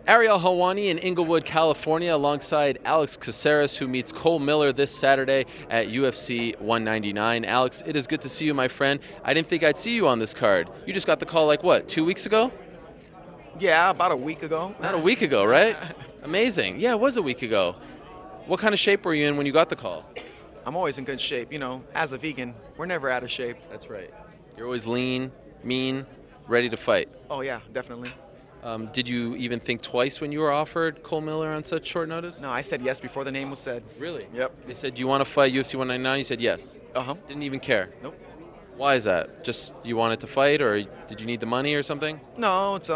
Ariel Helwani in Inglewood, California, alongside Alex Caceres, who meets Cole Miller this Saturday at UFC 199. Alex, it is good to see you, my friend. I didn't think I'd see you on this card. You just got the call, like, what, 2 weeks ago? Yeah, about a week ago. Not a week ago, right? Amazing. Yeah, it was a week ago. What kind of shape were you in when you got the call? I'm always in good shape. As a vegan, we're never out of shape. That's right. You're always lean, mean, ready to fight. Oh, yeah, definitely. Did you even think twice when you were offered Cole Miller on such short notice? No, I said yes before the name was said. Really? Yep. They said, do you want to fight UFC 199? You said yes. Uh-huh. Didn't even care? Nope. Why is that? Just you wanted to fight, or did you need the money or something? No, it's,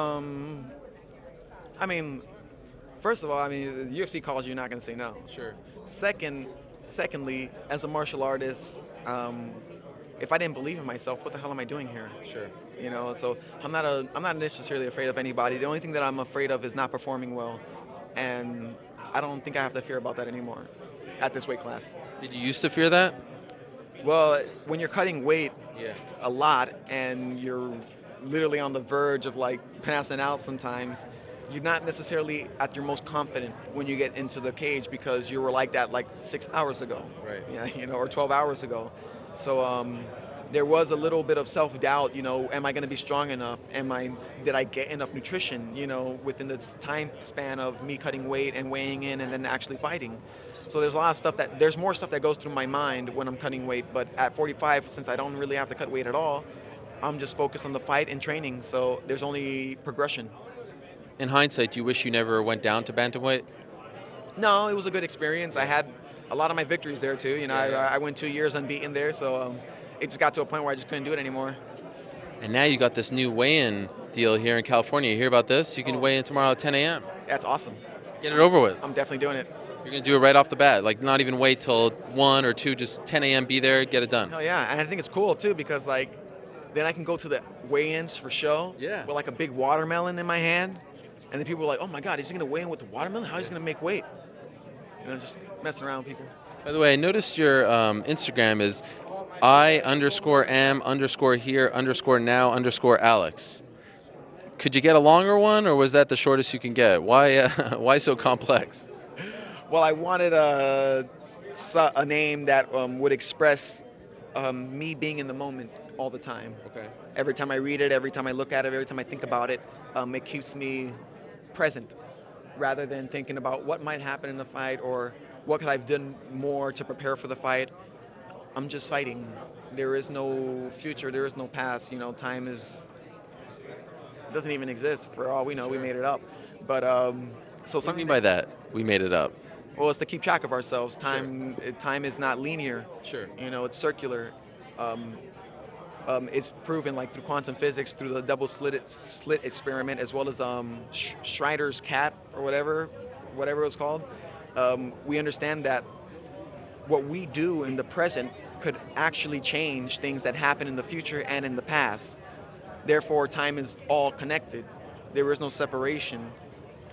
first of all, the UFC calls you, you're not going to say no. Sure. Secondly, as a martial artist, if I didn't believe in myself, what the hell am I doing here? Sure. So I'm not necessarily afraid of anybody. The only thing that I'm afraid of is not performing well, and I don't think I have to fear about that anymore at this weight class. Did you used to fear that? Well, when you're cutting weight Yeah. a lot and you're literally on the verge of like passing out sometimes, you're not necessarily at your most confident when you get into the cage because you were like that like 6 hours ago. Right. Yeah, or 12 hours ago. So there was a little bit of self-doubt, am I going to be strong enough? Did I get enough nutrition, within this time span of me cutting weight and weighing in and then actually fighting? So there's a lot of there's more stuff that goes through my mind when I'm cutting weight, but at 45, since I don't really have to cut weight at all, I'm just focused on the fight and training, so there's only progression. In hindsight, do you wish you never went down to bantamweight? No, it was a good experience. I had a lot of my victories there too. I went 2 years unbeaten there, so it just got to a point where I just couldn't do it anymore. And now you got this new weigh-in deal here in California. You hear about this? You can weigh in tomorrow at 10 a.m. That's awesome. Get it over with. I'm definitely doing it. You're going to do it right off the bat, like not even wait till 1 or 2, just 10 a.m., be there, get it done. Hell yeah, and I think it's cool too because then I can go to the weigh-ins for show with like a big watermelon in my hand, and then people are like, oh my God, is he going to weigh in with the watermelon? How is he going to make weight? Just messing around with people. By the way, I noticed your Instagram is I_am_here_now_Alex. Could you get a longer one, or was that the shortest you can get? Why so complex? Well, I wanted a name that would express me being in the moment all the time. Okay. Every time I read it, every time I look at it, every time I think about it, it keeps me present rather than thinking about what might happen in the fight or what could I have done more to prepare for the fight. I'm just fighting. There is no future. There is no past. Time doesn't even exist. For all we know, we made it up. But so what do you mean by that? We made it up. Well, it's to keep track of ourselves. Time is not linear. Sure. It's circular. It's proven like through quantum physics, through the double slit experiment, as well as Schreider's cat or whatever it was called. We understand that what we do in the present could actually change things that happen in the future and in the past. Therefore, time is all connected. There is no separation.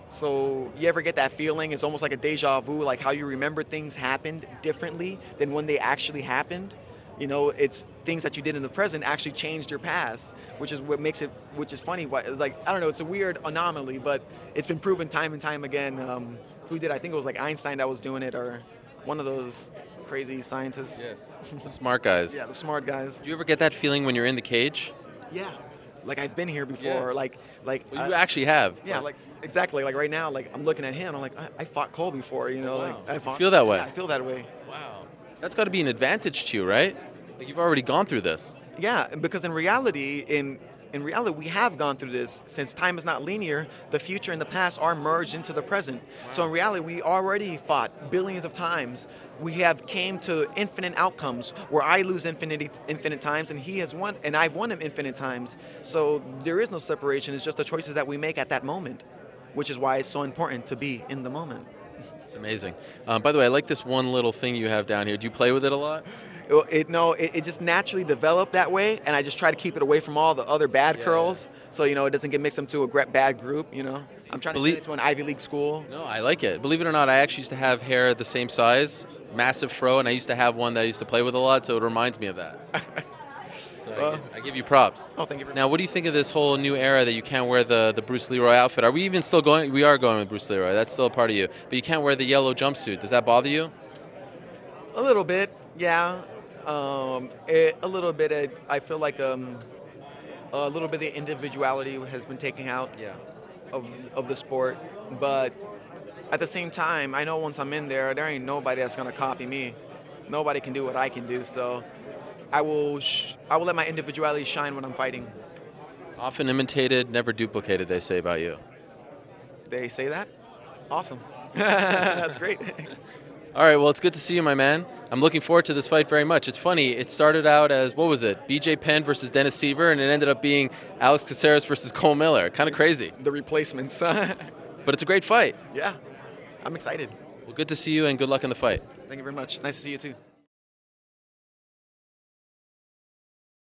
So you ever get that feeling? It's almost like a deja vu, like how you remember things happened differently than when they actually happened. It's things that you did in the present actually changed your past, which is what makes it, which is funny. It's like, I don't know, it's a weird anomaly, but it's been proven time and time again. Who did? I think it was like Einstein that was doing it, or one of those crazy scientists. Yes. The smart guys. Yeah, the smart guys. Do you ever get that feeling when you're in the cage? Yeah. Like I've been here before. Yeah. Well, you actually have. Yeah, exactly. Like right now, I'm looking at him. I'm like, I fought Cole before. Wow. I fought. You feel that way? Yeah, I feel that way. Wow. That's got to be an advantage to you, right? Like you've already gone through this. Yeah, because in reality, we have gone through this. Since time is not linear, the future and the past are merged into the present. Wow. So in reality, we already fought billions of times. We have came to infinite outcomes where I lose infinite times and he has won, and I've won him infinite times. So there is no separation. It's just the choices that we make at that moment, which is why it's so important to be in the moment. It's amazing. By the way, I like this one little thing you have down here. Do you play with it a lot? It just naturally developed that way, and I just try to keep it away from all the other bad curls, so it doesn't get mixed into a bad group. I'm trying to send it to an Ivy League school. No, I like it. Believe it or not, I actually used to have hair the same size, massive fro, and I used to have one that I used to play with a lot, so it reminds me of that. So I give you props. Oh, thank you very much. Now, what do you think of this whole new era that you can't wear the Bruce Leroy outfit? Are we even still going? We are going with Bruce Leroy. That's still a part of you. But you can't wear the yellow jumpsuit. Does that bother you? A little bit, yeah. A little bit. I feel like a little bit of the individuality has been taken out Yeah. of the sport. But at the same time, I know once I'm in there ain't nobody that's gonna copy me. Nobody can do what I can do. So I will let my individuality shine when I'm fighting. Often imitated, never duplicated, they say about you. They say that? Awesome. That's great. All right, well, it's good to see you, my man. I'm looking forward to this fight very much. It's funny, it started out as, what was it, BJ Penn versus Dennis Seaver, and it ended up being Alex Caceres versus Cole Miller. Kind of crazy. The replacements. But it's a great fight. Yeah, I'm excited. Well, good to see you, and good luck in the fight. Thank you very much. Nice to see you too.